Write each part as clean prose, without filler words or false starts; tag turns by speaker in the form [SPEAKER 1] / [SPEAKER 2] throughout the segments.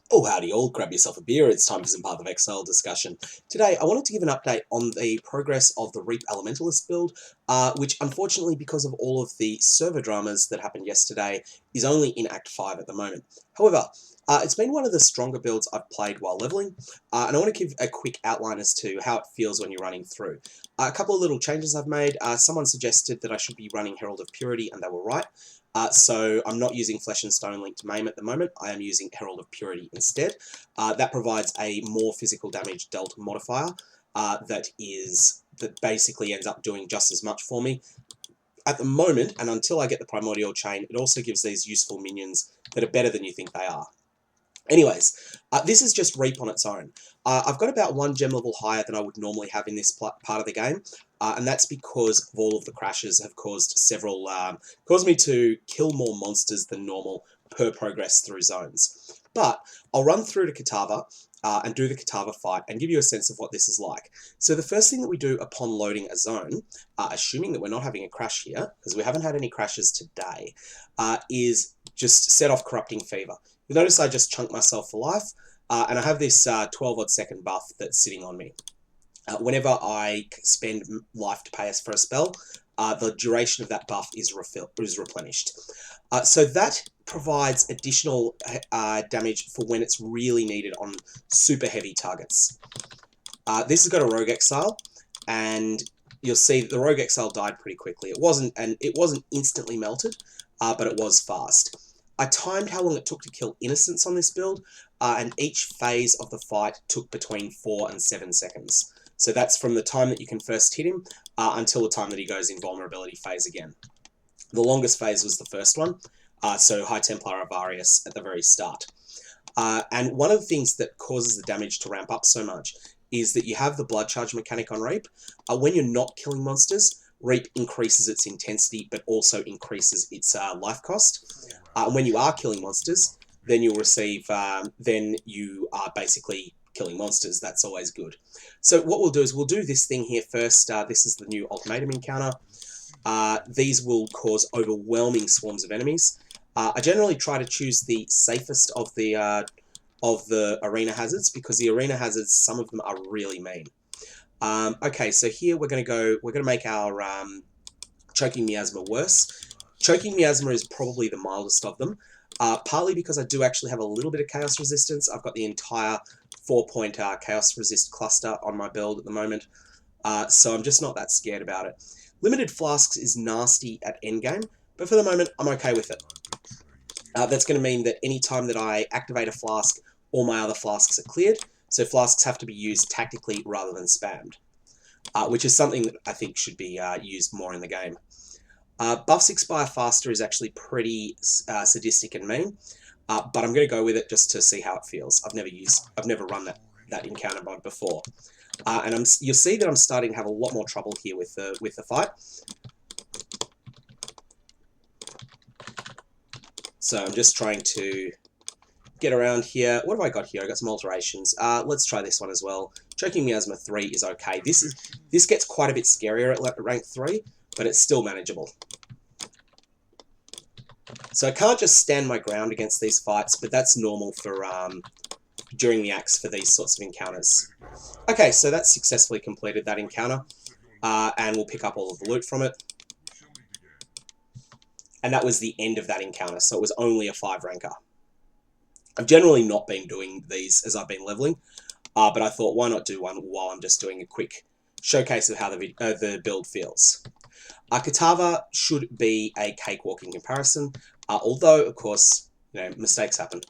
[SPEAKER 1] Oh, howdy all, grab yourself a beer, it's time for some Path of Exile discussion. Today, I wanted to give an update on the progress of the Reap Elementalist build, which unfortunately, because of all of the server dramas that happened yesterday, is only in Act 5 at the moment. However, it's been one of the stronger builds I've played while leveling, and I want to give a quick outline as to how it feels when you're running through. A couple of little changes I've made. Someone suggested that I should be running Herald of Purity, and they were right. So I'm not using Flesh and Stone Link to Maim at the moment. I am using Herald of Purity instead. That provides a more physical damage dealt modifier that basically ends up doing just as much for me. At the moment, and until I get the Primordial Chain, it also gives these useful minions that are better than you think they are. Anyways, this is just Reap on its own. I've got about 1 gem level higher than I would normally have in this part of the game, and that's because of all of the crashes have caused caused me to kill more monsters than normal per progress through zones. But I'll run through to Kitava and do the Kitava fight and give you a sense of what this is like. So the first thing that we do upon loading a zone, assuming that we're not having a crash here, because we haven't had any crashes today, is just set off Corrupting Fever. You'll notice I just chunked myself for life, and I have this 12-odd second buff that's sitting on me. Whenever I spend life to pay us for a spell, the duration of that buff is replenished. So that provides additional damage for when it's really needed on super heavy targets. This has got a Rogue Exile, and you'll see that the Rogue Exile died pretty quickly. It wasn't instantly melted, but it was fast. I timed how long it took to kill Innocents on this build, and each phase of the fight took between 4 and 7 seconds. So that's from the time that you can first hit him until the time that he goes in vulnerability phase again. The longest phase was the first one, so High Templar Avarius at the very start. And one of the things that causes the damage to ramp up so much is that you have the Blood Charge mechanic on Reap. When you're not killing monsters, Reap increases its intensity, but also increases its life cost. And when you are killing monsters, then you'll receive, then you are basically killing monsters. That's always good. So what we'll do is we'll do this thing here first. This is the new Ultimatum encounter. These will cause overwhelming swarms of enemies. I generally try to choose the safest of the arena hazards, because the arena hazards, some of them are really mean. Okay, so here we're going to make our Choking Miasma worse. Choking Miasma is probably the mildest of them, partly because I do actually have a little bit of Chaos Resistance. I've got the entire 4-point Chaos Resist cluster on my build at the moment, so I'm just not that scared about it. Limited Flasks is nasty at endgame, but for the moment, I'm okay with it. That's going to mean that any time that I activate a flask, all my other flasks are cleared, so flasks have to be used tactically rather than spammed, which is something that I think should be used more in the game. Buffs expire faster is actually pretty sadistic and mean, but I'm going to go with it just to see how it feels. I've never run that encounter mod before, and you'll see that I'm starting to have a lot more trouble here with the fight. So I'm just trying to get around here. What have I got here? I got some alterations. Let's try this one as well. Choking Miasma 3 is okay. This gets quite a bit scarier at rank 3, but it's still manageable. So I can't just stand my ground against these fights, but that's normal for during the acts for these sorts of encounters. Okay, so that's successfully completed that encounter, and we'll pick up all of the loot from it. And that was the end of that encounter, so it was only a 5 ranker. I've generally not been doing these as I've been leveling, but I thought, why not do one while I'm just doing a quick showcase of how the build feels. Kitava should be a cakewalk in comparison, although, of course, mistakes happen.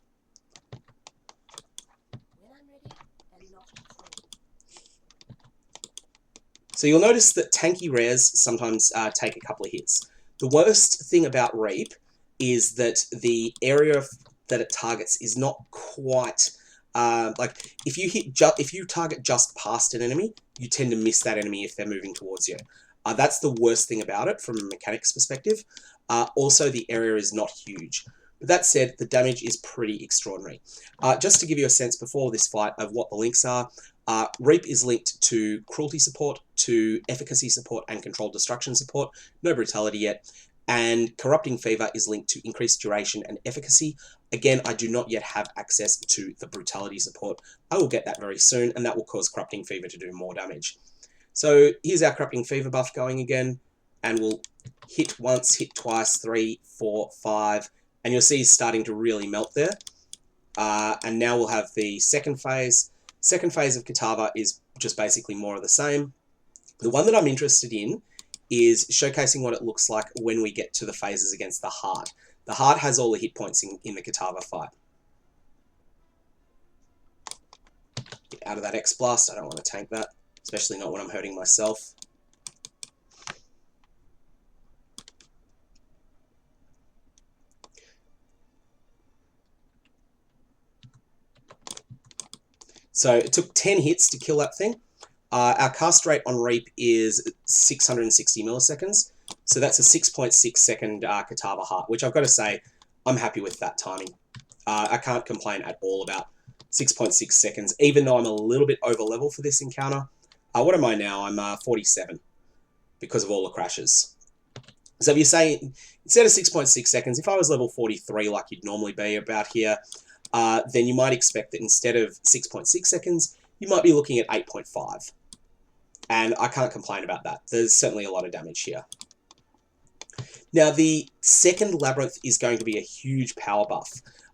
[SPEAKER 1] So you'll notice that tanky rares sometimes take a couple of hits. The worst thing about Reap is that the area that it targets is not quite like if you target just past an enemy, you tend to miss that enemy if they're moving towards you. That's the worst thing about it from a mechanics perspective. Also, the area is not huge. But that said, the damage is pretty extraordinary. Just to give you a sense before this fight of what the links are, Reap is linked to Cruelty support, to Efficacy support, and Controlled Destruction support. No Brutality yet. And Corrupting Fever is linked to increased duration and efficacy. Again, I do not yet have access to the Brutality support. I will get that very soon, and that will cause Corrupting Fever to do more damage. So here's our Corrupting Fever buff going again, and we'll hit once, hit twice, 3, 4, 5, and you'll see he's starting to really melt there. And now we'll have the second phase. Second phase of Kitava is just basically more of the same. The one that I'm interested in is showcasing what it looks like when we get to the phases against the Heart. The Heart has all the hit points in the Kitava fight. Get out of that X-Blast, I don't want to tank that, especially not when I'm hurting myself. So it took 10 hits to kill that thing. Our cast rate on Reap is 660 milliseconds. So that's a 6.6 second Kitava Heart, which I've got to say, I'm happy with that timing. I can't complain at all about 6.6 seconds, even though I'm a little bit over level for this encounter. What am I now? I'm 47 because of all the crashes. So if you say, instead of 6.6 seconds, if I was level 43 like you'd normally be about here, then you might expect that instead of 6.6 seconds, you might be looking at 8.5. And I can't complain about that. There's certainly a lot of damage here. Now, the second Labyrinth is going to be a huge power buff.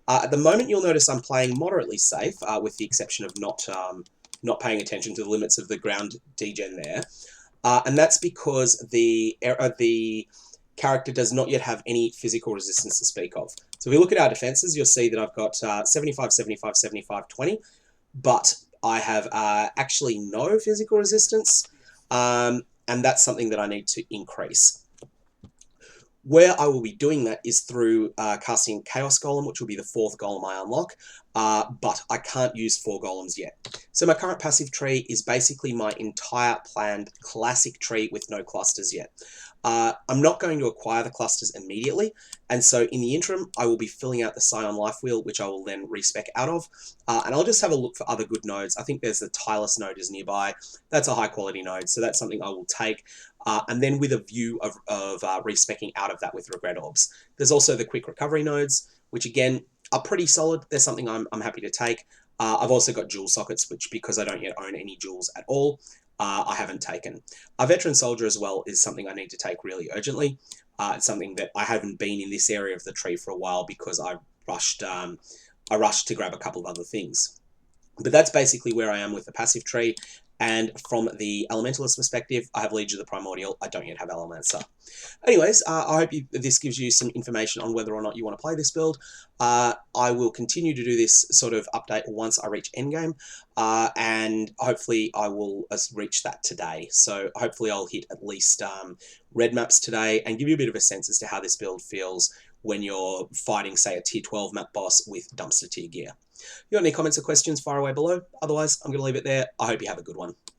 [SPEAKER 1] At the moment, you'll notice I'm playing moderately safe, with the exception of not paying attention to the limits of the ground degen there. And that's because the character does not yet have any physical resistance to speak of. So if we look at our defenses, you'll see that I've got 75, 75, 75, 20, but I have actually no physical resistance, and that's something that I need to increase. Where I will be doing that is through casting Chaos Golem, which will be the 4th golem I unlock, but I can't use 4 golems yet. So my current passive tree is basically my entire planned classic tree with no clusters yet. I'm not going to acquire the clusters immediately, and so in the interim, I will be filling out the Scion Life Wheel, which I will then respec out of, and I'll just have a look for other good nodes. I think there's the Tylus node is nearby. That's a high-quality node, so that's something I will take, and then with a view of respecing out of that with Regret Orbs. There's also the Quick Recovery nodes, which again are pretty solid. There's something I'm happy to take. I've also got Jewel Sockets, which because I don't yet own any jewels at all, I haven't taken. A Veteran Soldier as well is something I need to take really urgently. It's something that I haven't been in this area of the tree for a while because I rushed to grab a couple of other things. But that's basically where I am with the passive tree. And from the Elementalist perspective, I have Liege of the Primordial. I don't yet have Elemencer. Anyways, I hope this gives you some information on whether or not you want to play this build. I will continue to do this sort of update once I reach endgame, and hopefully I will reach that today. So hopefully I'll hit at least red maps today and give you a bit of a sense as to how this build feels when you're fighting, say, a tier 12 map boss with dumpster tier gear. If you got any comments or questions, fire away below. Otherwise, I'm going to leave it there. I hope you have a good one.